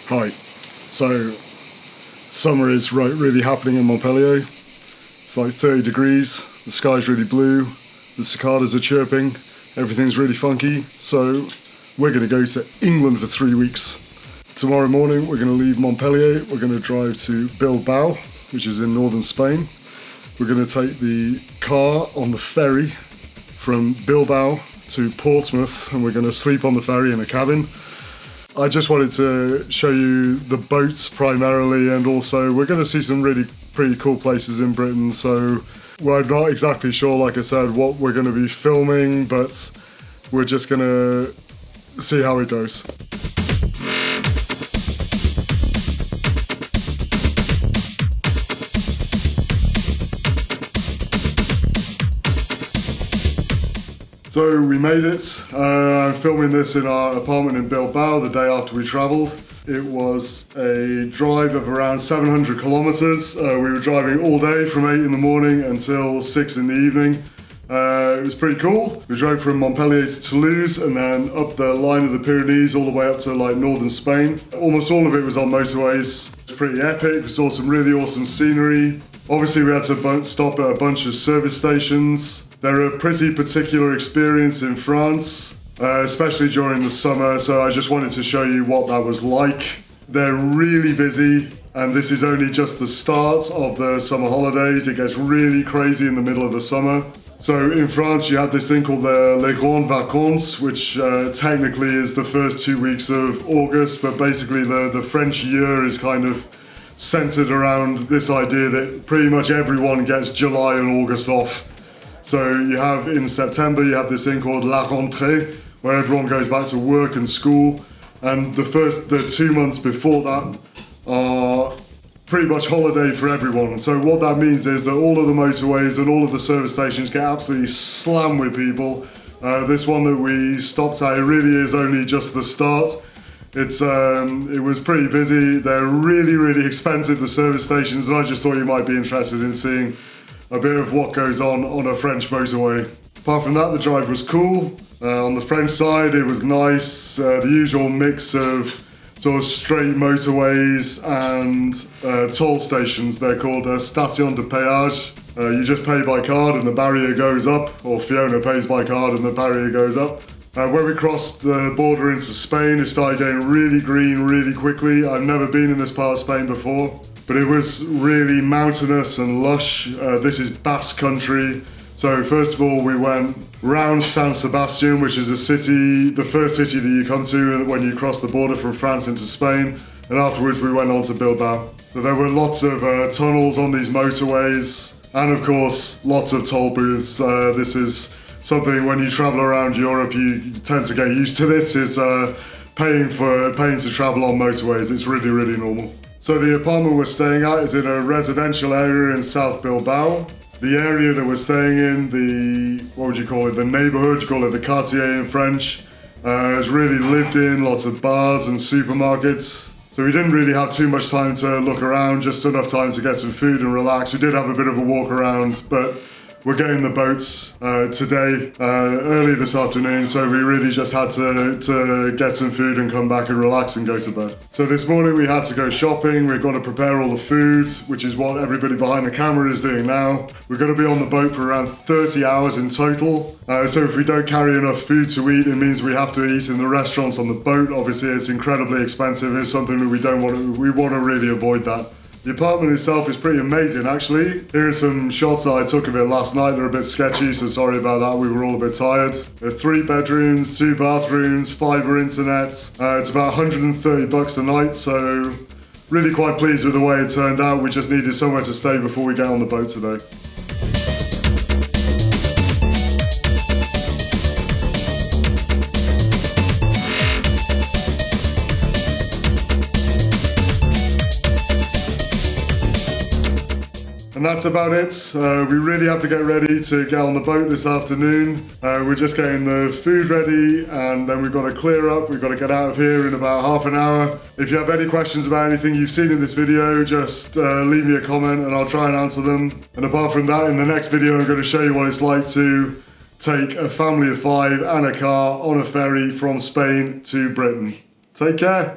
Hi. So, summer is really happening in Montpellier. It's like 30 degrees, the sky's really blue, the cicadas are chirping, everything's really funky. So, we're going to go to England for 3 weeks. Tomorrow morning, we're going to leave Montpellier, we're going to drive to Bilbao, which is in northern Spain. We're going to take the car on the ferry from Bilbao to Portsmouth, and we're going to sleep on the ferry in a cabin. I just wanted to show you the boats primarily, and also we're going to see some really pretty cool places in Britain. So we're not exactly sure, like I said, what we're going to be filming, but we're just going to see how it goes. So we made it. I'm filming this in our apartment in Bilbao the day after we travelled. It was a drive of around 700 kilometres. We were driving all day from 8 in the morning until 6 in the evening. It was pretty cool. We drove from Montpellier to Toulouse and then up the line of the Pyrenees all the way up to like northern Spain. Almost all of it was on motorways. It was pretty epic. We saw some really awesome scenery. Obviously we had to stop at a bunch of service stations. They're a pretty particular experience in France, especially during the summer, so I just wanted to show you what that was like. They're really busy, and this is only just the start of the summer holidays. It gets really crazy in the middle of the summer. So in France, you have this thing called the Les Grandes Vacances, which technically is the first 2 weeks of August, but basically the French year is kind of centered around this idea that pretty much everyone gets July and August off. So you have in September, you have this thing called La Rentrée, where everyone goes back to work and school. And the 2 months before that are pretty much holiday for everyone. So what that means is that all of the motorways and all of the service stations get absolutely slammed with people. This one that we stopped at, it really is only just the start. It was pretty busy. They're really expensive, the service stations, and I just thought you might be interested in seeing a bit of what goes on a French motorway. Apart from that, the drive was cool. On the French side, it was nice. The usual mix of sort of straight motorways and toll stations. They're called station de péage. You just pay by card and the barrier goes up, or Fiona pays by card and the barrier goes up. When we crossed the border into Spain, it started getting really green really quickly. I've never been in this part of Spain before, but it was really mountainous and lush. This is Basque country. So first of all, we went round San Sebastian, which is the first city that you come to when you cross the border from France into Spain. And afterwards we went on to Bilbao. So there were lots of tunnels on these motorways, and of course, lots of toll booths. This is something when you travel around Europe, you tend to get used to this, is paying to travel on motorways. It's really normal. So the apartment we're staying at is in a residential area in South Bilbao. The area that we're staying in, what would you call it, the neighborhood, you call it the quartier in French, is really lived in, lots of bars and supermarkets. So we didn't really have too much time to look around, just enough time to get some food and relax. We did have a bit of a walk around, but we're getting the boats today, early this afternoon, so we really just had to get some food and come back and relax and go to bed. So this morning we had to go shopping. We're going to prepare all the food, which is what everybody behind the camera is doing now. We're going to be on the boat for around 30 hours in total. So if we don't carry enough food to eat, it means we have to eat in the restaurants on the boat. Obviously it's incredibly expensive. It's something that we want to really avoid that. The apartment itself is pretty amazing, actually. Here are some shots that I took of it last night. They're a bit sketchy, so sorry about that. We were all a bit tired. There are 3 bedrooms, 2 bathrooms, fibre internet. It's about $130 a night, so really quite pleased with the way it turned out. We just needed somewhere to stay before we get on the boat today. And that's about it. We really have to get ready to get on the boat this afternoon. We're just getting the food ready, and then we've got to clear up. We've got to get out of here in about half an hour. If you have any questions about anything you've seen in this video, just leave me a comment and I'll try and answer them. And apart from that, in the next video, I'm going to show you what it's like to take a family of 5 and a car on a ferry from Spain to Britain. Take care.